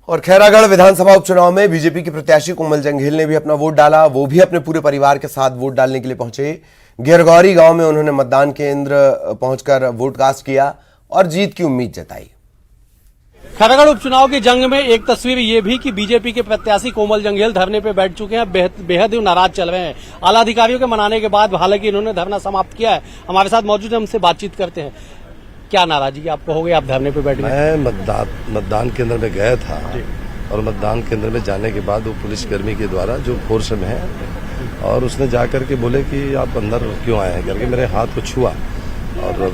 और खैरागढ़ विधानसभा उपचुनाव में बीजेपी के प्रत्याशी कोमल जंघेल ने भी अपना वोट डाला। वो भी अपने पूरे परिवार के साथ वोट डालने के लिए पहुंचे। गिरगौरी गांव में उन्होंने मतदान केंद्र पहुंचकर वोट कास्ट किया और जीत की उम्मीद जताई। खैरागढ़ उपचुनाव की जंग में एक तस्वीर ये भी कि बीजेपी के प्रत्याशी कोमल जंघेल धरने पे बैठ चुके हैं, बेहद ही नाराज चल रहे हैं। आला अधिकारियों के मनाने के बाद हालांकि इन्होंने धरना समाप्त किया है। हमारे साथ मौजूद है, हमसे बातचीत करते हैं। क्या नाराजगी आपको हो गई, आप धरने पे बैठ गए? मैं मतदान केंद्र में गया था और मतदान केंद्र में जाने के बाद वो पुलिसकर्मी के द्वारा जो फोर्स में है और उसने जाकर के बोले कि आप अंदर क्यों आए हैं करके मेरे हाथ को छुआ और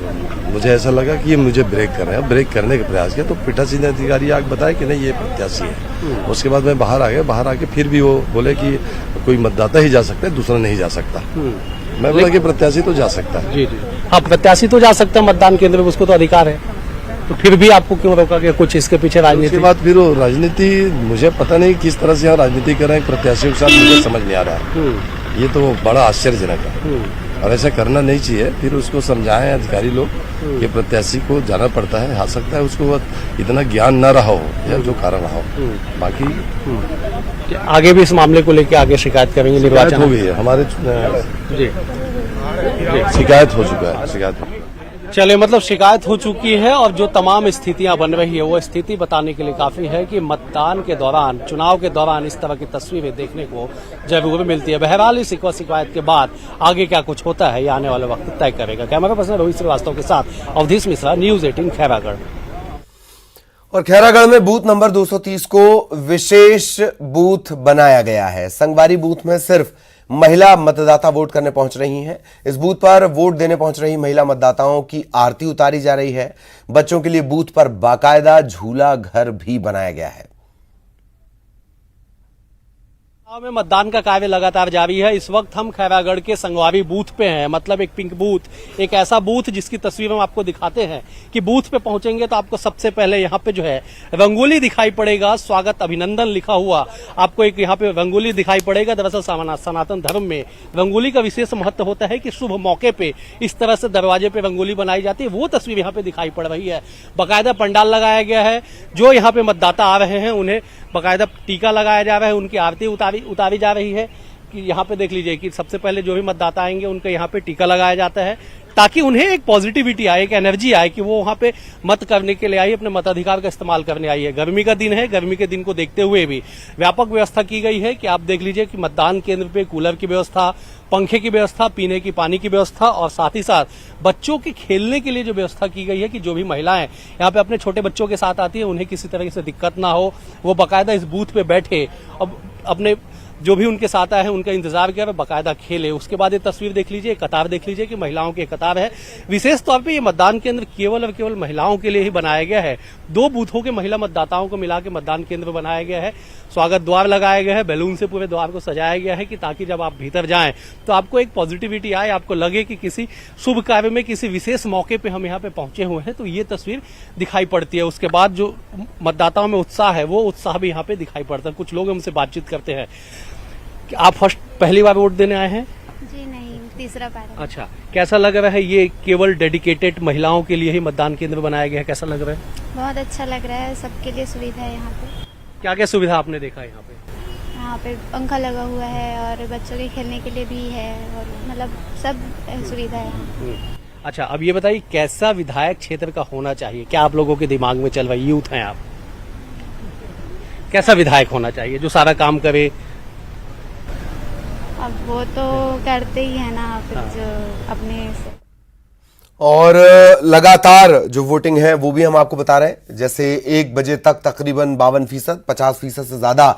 मुझे ऐसा लगा कि ये मुझे ब्रेक कर रहे हैं। ब्रेक करने का प्रयास किया तो पीठासीन अधिकारी आगे बताया कि नहीं ये प्रत्याशी है। उसके बाद मैं बाहर आ गया। बाहर आके फिर भी वो बोले कि कोई मतदाता ही जा सकता है, दूसरा नहीं जा सकता। मैं बोला कि प्रत्याशी तो जा सकता है। जी जी हाँ, प्रत्याशी तो जा सकता है मतदान केंद्र में, उसको तो अधिकार है। तो फिर भी आपको क्यों रोका गया? कुछ इसके पीछे राजनीति? उसके बाद फिर राजनीति, मुझे पता नहीं किस तरह से यहाँ राजनीति कर रहे हैं प्रत्याशियों के साथ, मुझे समझ नहीं आ रहा है। ये तो बड़ा आश्चर्यजनक है और ऐसा करना नहीं चाहिए। फिर उसको समझाएं अधिकारी लोग कि प्रत्याशी को जाना पड़ता है, आ सकता है उसको इतना ज्ञान न रहा हो या जो कारण रहा हो। बाकी आगे भी इस मामले को लेकर आगे शिकायत करेंगे? निर्वाचन हो गई है हमारे जी, शिकायत हो चुका है। शिकायत चलिए, मतलब शिकायत हो चुकी है और जो तमाम स्थितियां बन रही है वो स्थिति बताने के लिए काफी है कि मतदान के दौरान, चुनाव के दौरान इस तरह की तस्वीरें देखने को जरूर मिलती है। बहरहाल इस शिकायत के बाद आगे क्या कुछ होता है ये आने वाले वक्त तय करेगा। कैमरा पर्सन रोहित श्रीवास्तव के साथ अवधेश मिश्रा, न्यूज 18 खैरागढ़। और खैरागढ़ में बूथ नंबर 230 को विशेष बूथ बनाया गया है। संगवारी बूथ में सिर्फ महिला मतदाता वोट करने पहुंच रही हैं। इस बूथ पर वोट देने पहुंच रही महिला मतदाताओं की आरती उतारी जा रही है। बच्चों के लिए बूथ पर बाकायदा झूला घर भी बनाया गया है। में मतदान का कार्य लगातार जारी है। इस वक्त हम खैरागढ़ के संगवारी बूथ पे हैं, मतलब एक पिंक बूथ, एक ऐसा बूथ जिसकी तस्वीर हम आपको दिखाते हैं कि बूथ पे पहुंचेंगे तो आपको सबसे पहले यहाँ पे जो है रंगोली दिखाई पड़ेगा, स्वागत अभिनंदन लिखा हुआ आपको एक यहाँ पे रंगोली दिखाई पड़ेगा। दरअसल सनातन धर्म में रंगोली का विशेष महत्व होता है कि शुभ मौके पे इस तरह से दरवाजे पे रंगोली बनाई जाती है। वो तस्वीर यहाँ पे दिखाई पड़ रही है। बाकायदा पंडाल लगाया गया है। जो यहाँ पे मतदाता आ रहे हैं उन्हें बाकायदा टीका लगाया जा रहा है, उनकी आरती उतारी जा रही है। कि यहाँ पे देख लीजिए कि सबसे पहले जो भी मतदाता आएंगे उनका यहाँ पे टीका लगाया जाता है ताकि उन्हें एक पॉजिटिविटी आए, एक एनर्जी आए कि वो वहाँ पे मत करने के लिए आई, अपने मताधिकार का इस्तेमाल करने आई है। गर्मी का दिन है, गर्मी के दिन को देखते हुए भी व्यापक व्यवस्था की गई है कि आप देख लीजिए कि मतदान केंद्र पे कूलर की व्यवस्था, पंखे की व्यवस्था, पीने की पानी की व्यवस्था और साथ ही साथ बच्चों के खेलने के लिए जो व्यवस्था की गई है कि जो भी महिलाएं यहाँ पे अपने छोटे बच्चों के साथ आती है उन्हें किसी तरह से दिक्कत ना हो, वो बाकायदा इस बूथ पे बैठे अब अपने जो भी उनके साथ आए हैं उनका इंतजार किया, बाकायदा खेले। उसके बाद ये तस्वीर देख लीजिए, कतार देख लीजिए कि महिलाओं की कतार है। विशेष तौर पे ये मतदान केंद्र केवल और केवल महिलाओं के लिए ही बनाया गया है। 2 बूथों के महिला मतदाताओं को मिला के मतदान केंद्र बनाया गया है। स्वागत द्वार लगाया गया है, बैलून से पूरे द्वार को सजाया गया है कि ताकि जब आप भीतर जाएं तो आपको एक पॉजिटिविटी आए, आपको लगे कि किसी शुभ कार्य में, किसी विशेष मौके पे हम यहाँ पे पहुंचे हुए हैं। तो ये तस्वीर दिखाई पड़ती है। उसके बाद जो मतदाताओं में उत्साह है वो उत्साह भी यहाँ पे दिखाई पड़ता है। कुछ लोग हमसे बातचीत करते हैं। आप पहली बार वोट देने आए हैं? जी नहीं, तीसरा बार। अच्छा, कैसा लग रहा है? ये केवल डेडिकेटेड महिलाओं के लिए ही मतदान केंद्र बनाया गया है, कैसा लग रहा है? बहुत अच्छा लग रहा है, सबके लिए सुविधा है यहाँ पे। क्या क्या सुविधा आपने देखा है यहाँ पे? यहाँ पे पंखा लगा हुआ है और बच्चों के खेलने के लिए भी है और मतलब सब सुविधा है यहाँ। अच्छा, अब ये बताइए कैसा विधायक क्षेत्र का होना चाहिए? क्या आप लोगों के दिमाग में चल रहा है? यूथ हैं आप, कैसा विधायक होना चाहिए जो सारा काम करे? अब वो तो करते ही है ना, फिर जो अपने से। और लगातार जो वोटिंग है वो भी हम आपको बता रहे हैं। जैसे 1 बजे तक तकरीबन 52%, 50% से ज्यादा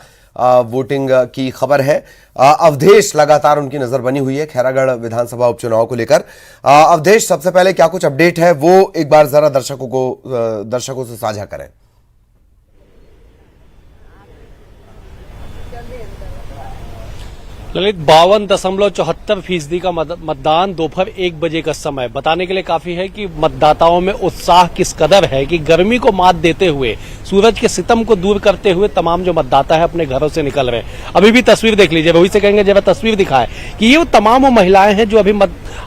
वोटिंग की खबर है। अवधेश लगातार उनकी नजर बनी हुई है खैरागढ़ विधानसभा उपचुनाव को लेकर। अवधेश, सबसे पहले क्या कुछ अपडेट है वो एक बार जरा दर्शकों से साझा करें। ललित, 52.74% का मतदान दोपहर 1 बजे का समय बताने के लिए काफी है कि मतदाताओं में उत्साह किस कदर है कि गर्मी को मात देते हुए सूरज के सितम को दूर करते हुए तमाम जो मतदाता है अपने घरों से निकल रहे हैं। अभी भी तस्वीर देख लीजिए, वही से कहेंगे जब तस्वीर दिखाए कि ये वो तमाम वो महिलाएं हैं जो अभी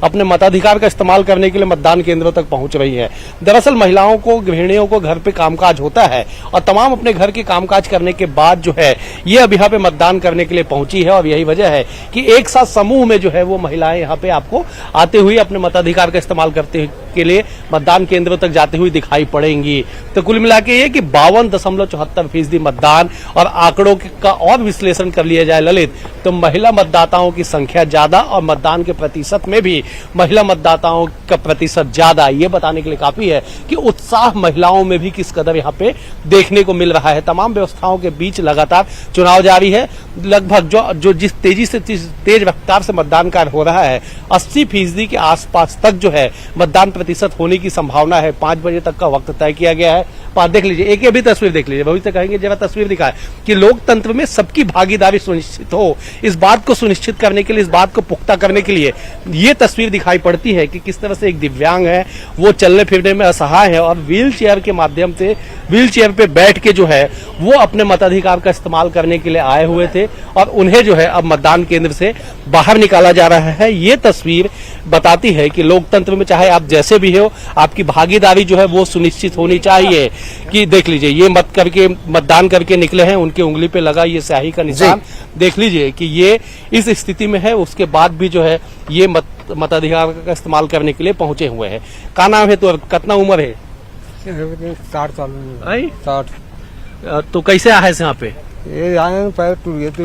अपने मताधिकार का इस्तेमाल करने के लिए मतदान केंद्रों तक पहुंच रही है। दरअसल महिलाओं को, गृहिणियों को घर पे कामकाज होता है और तमाम अपने घर के कामकाज करने के बाद जो है ये अब यहाँ पे मतदान करने के लिए पहुंची है और यही वजह है कि एक साथ समूह में जो है वो महिलाएं यहाँ पे आपको आते हुए अपने मताधिकार का इस्तेमाल करते के लिए मतदान केंद्रों तक जाते हुए दिखाई पड़ेंगी। तो कुल मिला के ये कि 52.74% मतदान और आंकड़ों का और विश्लेषण कर लिया जाए ललित, तो महिला मतदाताओं की संख्या ज्यादा और मतदान के प्रतिशत में भी महिला मतदाताओं का प्रतिशत ज्यादा, ये बताने के लिए काफी है कि उत्साह महिलाओं में भी किस कदर यहाँ पे देखने को मिल रहा है। तमाम व्यवस्थाओं के बीच लगातार चुनाव जारी है। लगभग जो जिस तेजी से तेज रफ्तार से मतदान कार्य हो रहा है 80% के आसपास तक जो है मतदान प्रतिशत होने की संभावना है। 5 बजे तक का वक्त तय किया गया है। देख लीजिए, एक ये भी तस्वीर देख लीजिए, भविष्य कहेंगे जरा तस्वीर दिखाए कि लोकतंत्र में सबकी भागीदारी सुनिश्चित हो, इस बात को सुनिश्चित करने के लिए, इस बात को पुख्ता करने के लिए ये तस्वीर दिखाई पड़ती है कि किस तरह से एक दिव्यांग है, वो चलने फिरने में असहाय है और व्हील चेयर के माध्यम से, व्हील चेयर पे बैठ के जो है वो अपने मताधिकार का इस्तेमाल करने के लिए आए हुए थे और उन्हें जो है अब मतदान केंद्र से बाहर निकाला जा रहा है। ये तस्वीर बताती है कि लोकतंत्र में चाहे आप जैसे भी हो, आपकी भागीदारी जो है वो सुनिश्चित होनी चाहिए। कि देख लीजिए, ये मतदान करके निकले हैं, उनके उंगली पे लगा ये स्याही का निशान, देख लीजिए कि ये इस स्थिति में है, उसके बाद भी जो है ये मताधिकार का इस्तेमाल करने के लिए पहुंचे हुए हैं। का नाम है, तो कितना उम्र है? 60 साल में। 60। तो कैसे आए यहाँ पे? ये आए पैर टूट गए तो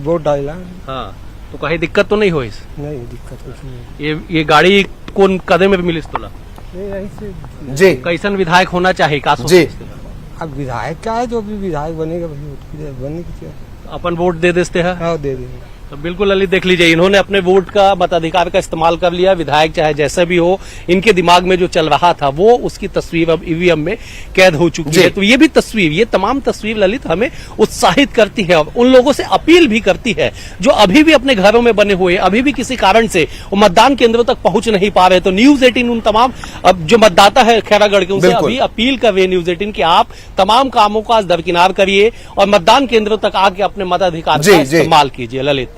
वोट डाला। हाँ, तो कहीं दिक्कत तो नहीं हुई? नहीं दिक्कत कुछ नहीं। ये गाड़ी कौन कदम में मिली तोला? जी, कैसन विधायक होना चाहिए? का जी, अब विधायक क्या है, जो भी विधायक बनेगा बनने की अपन वोट दे देते हैं। हाँ, दे देंगे। तो बिल्कुल ललित, देख लीजिए, इन्होंने अपने वोट का, मताधिकार का इस्तेमाल कर लिया। विधायक चाहे जैसे भी हो, इनके दिमाग में जो चल रहा था वो उसकी तस्वीर अब ईवीएम में कैद हो चुकी है। तो ये भी तस्वीर, ये तमाम तस्वीर ललित हमें उत्साहित करती है और उन लोगों से अपील भी करती है जो अभी भी अपने घरों में बने हुए, अभी भी किसी कारण से वो मतदान केंद्रों तक पहुंच नहीं पा रहे। तो न्यूज 18 उन तमाम अब जो मतदाता है खैरागढ़ के, उनसे अभी अपील कर रहे हैं न्यूज 18 कि आप तमाम कामों का दरकिनार करिए और मतदान केंद्रों तक आके अपने मताधिकार का इस्तेमाल कीजिए। ललित।